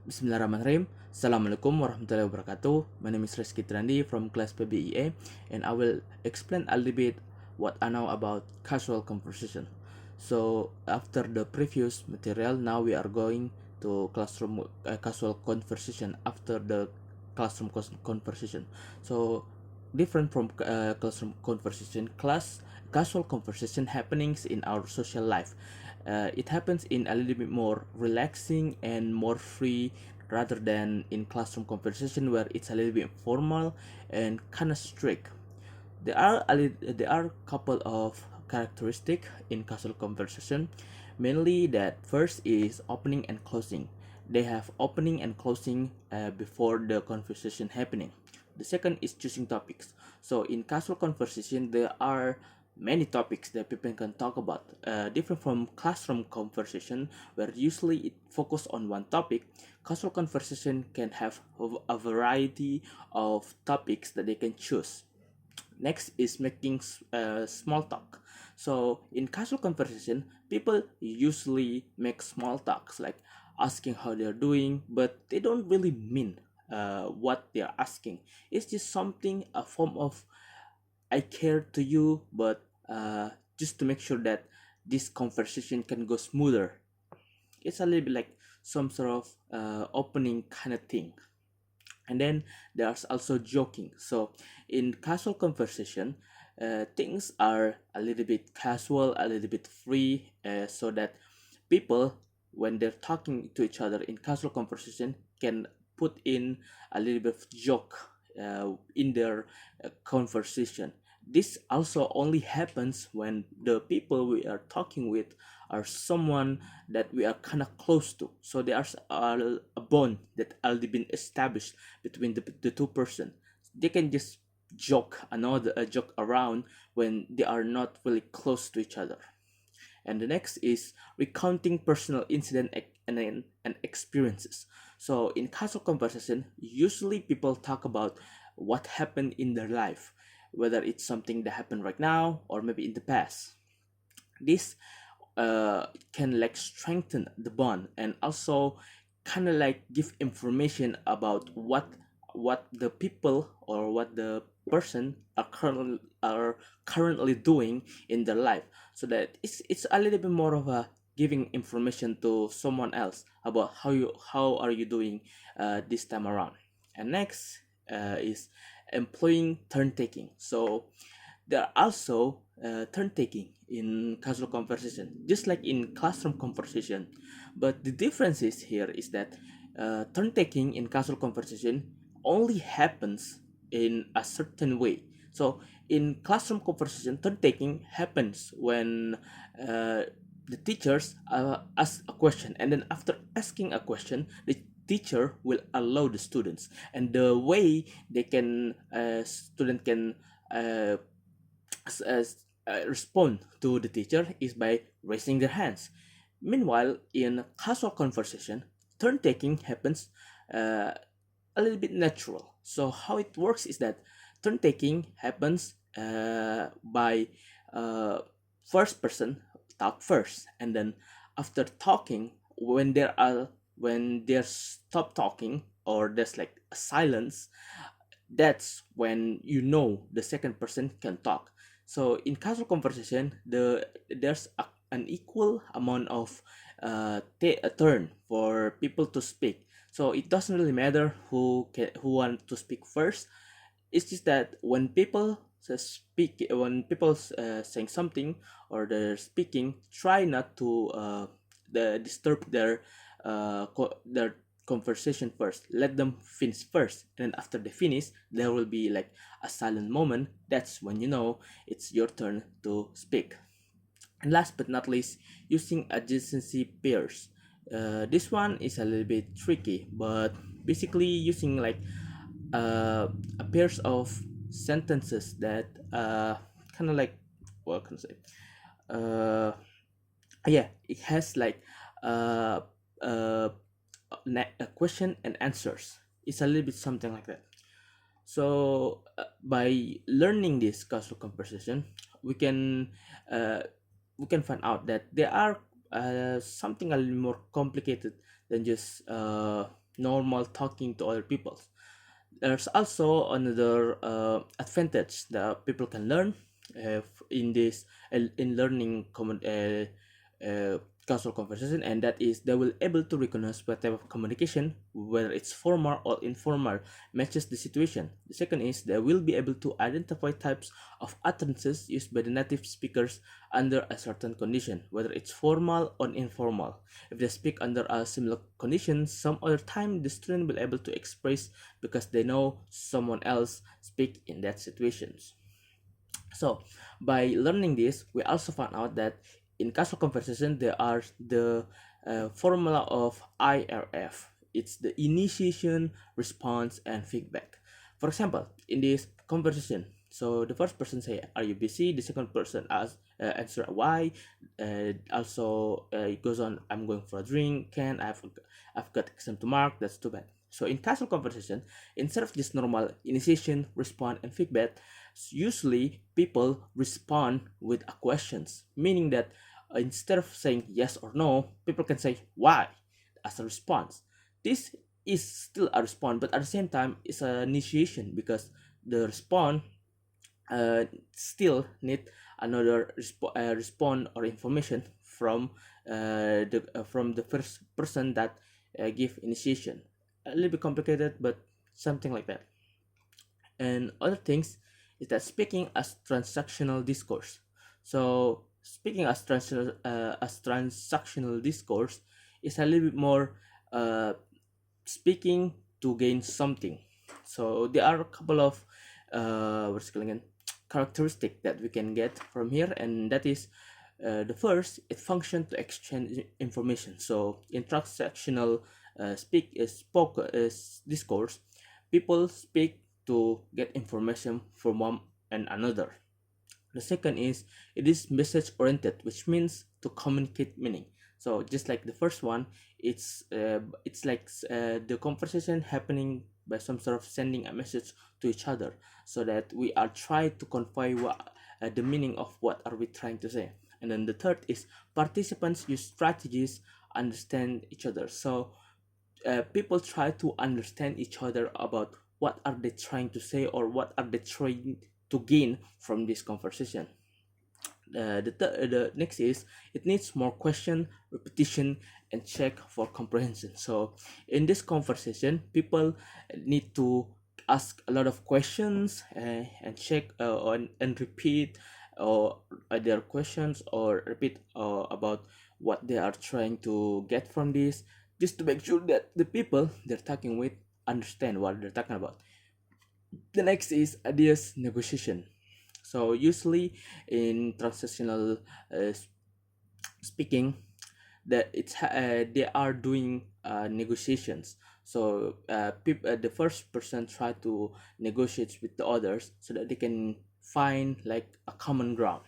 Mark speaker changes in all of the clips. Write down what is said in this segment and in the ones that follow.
Speaker 1: Bismillahirrahmanirrahim. Assalamualaikum warahmatullahi wabarakatuh. My name is Reski Trandi from class PBEA, and I will explain a little bit what I know about casual conversation. So after the previous material, now we are going to classroom casual conversation after the classroom conversation. So different from classroom conversation, class casual conversation happenings in our social life. It happens in a little bit more relaxing and more free rather than in classroom conversation where it's a little bit formal and kind of strict. There are couple of characteristic in casual conversation, mainly that first is opening and closing. They have opening and closing before the conversation happening. The second is choosing topics. So in casual conversation there are many topics that people can talk about, different from classroom conversation where usually it focus on one topic. Casual conversation can have a variety of topics that they can choose. Next is making small talk. So in casual conversation, people usually make small talks like asking how they're doing, but they don't really mean what they're asking. It's just something, a form of I care to you, but just to make sure that this conversation can go smoother. It's a little bit like some sort of opening kind of thing. And then there's also joking. So in casual conversation, things are a little bit casual, a little bit free, so that people, when they're talking to each other in casual conversation, can put in a little bit of joke in their conversation. This also only happens when the people we are talking with are someone that we are kind of close to. So there's a bond that already been established between the two person. They can just joke around when they are not really close to each other. And the next is recounting personal incident and experiences. So in casual conversation, usually people talk about what happened in their life, whether it's something that happened right now or maybe in the past. This can like strengthen the bond and also kind of like give information about what the people or what the person are currently doing in their life, so that it's a little bit more of a giving information to someone else about how are you doing this time around. And next is employing turn taking. So there are also turn taking in casual conversation, just like in classroom conversation. But the difference is here is that turn taking in casual conversation only happens in a certain way. So in classroom conversation, turn taking happens when uh, the teachers ask a question, and then after asking a question, the teacher will allow the students, and the way they can student can uh, respond to the teacher is by raising their hands. Meanwhile, in casual conversation, turn taking happens uh, a little bit natural. So how it works is that turn taking happens by uh, first person talk first, and then after talking, when they're stop talking or there's like a silence, that's when you know the second person can talk. So in casual conversation, there's an equal amount of a turn for people to speak. So it doesn't really matter who want to speak first. It's just that when people speak, when people saying something or they're speaking, try not to disturb their conversation first. Let them finish first, and then after they finish, there will be like a silent moment. That's when you know it's your turn to speak. And last but not least, using adjacency pairs. This one is a little bit tricky, but basically using like a pairs of sentences that kind of like, what can I say? Uh, yeah, it has like uh, uh, a question and answers. It's a little bit something like that. So by learning this causal conversation, we can uh, we can find out that there are something a little more complicated than just normal talking to other people. There's also another advantage that people can learn in this in learning casual conversation, and that is they will able to recognize what type of communication, whether it's formal or informal, matches the situation. The second is they will be able to identify types of utterances used by the native speakers under a certain condition, whether it's formal or informal. If they speak under a similar condition, some other time the student will able to express because they know someone else speak in that situations. So by learning this, we also found out that in casual conversation there are the formula of IRF. It's the initiation, response, and feedback. For example, in this conversation, so the first person say, "Are you busy?" The second person answer why. It goes on, "I'm going for a drink. I've got exam to mark. That's too bad." So in casual conversation, instead of this normal initiation, response, and feedback, usually people respond with a questions, meaning that instead of saying yes or no, people can say why as a response. This is still a response, but at the same time it's an initiation because the response still need another response or information from the first person that give initiation. A little bit complicated, but something like that. And other things is that speaking as transactional discourse. So speaking as transactional discourse is a little bit more uh, speaking to gain something. So there are a couple of what's it again, characteristic that we can get from here, and that is the first, it functions to exchange information. So in transactional discourse, people speak to get information from one and another. The second is it is message oriented, which means to communicate meaning. So just like the first one, it's like the conversation happening by some sort of sending a message to each other, so that we are trying to convey the meaning of what are we trying to say. And then the third is participants use strategies understand each other. So people try to understand each other about what are they trying to say or what are they trying to gain from this conversation. The next is it needs more question, repetition, and check for comprehension. So in this conversation, people need to ask a lot of questions and check and repeat their questions or repeat about what they are trying to get from this, just to make sure that the people they're talking with understand what they're talking about. The next is ideas negotiation. So usually in transactional uh, speaking, that they are doing negotiations. So the first person try to negotiate with the others so that they can find like a common ground.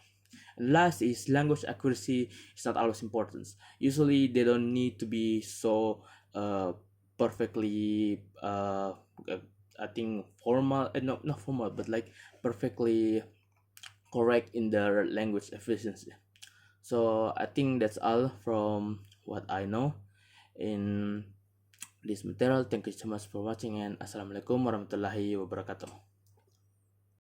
Speaker 1: And last is language accuracy is not always important. Usually they don't need to be so perfectly I think formal, no, not formal, but like perfectly correct in their language efficiency. So I think that's all from what I know in this material. Thank you so much for watching, and assalamualaikum warahmatullahi wabarakatuh.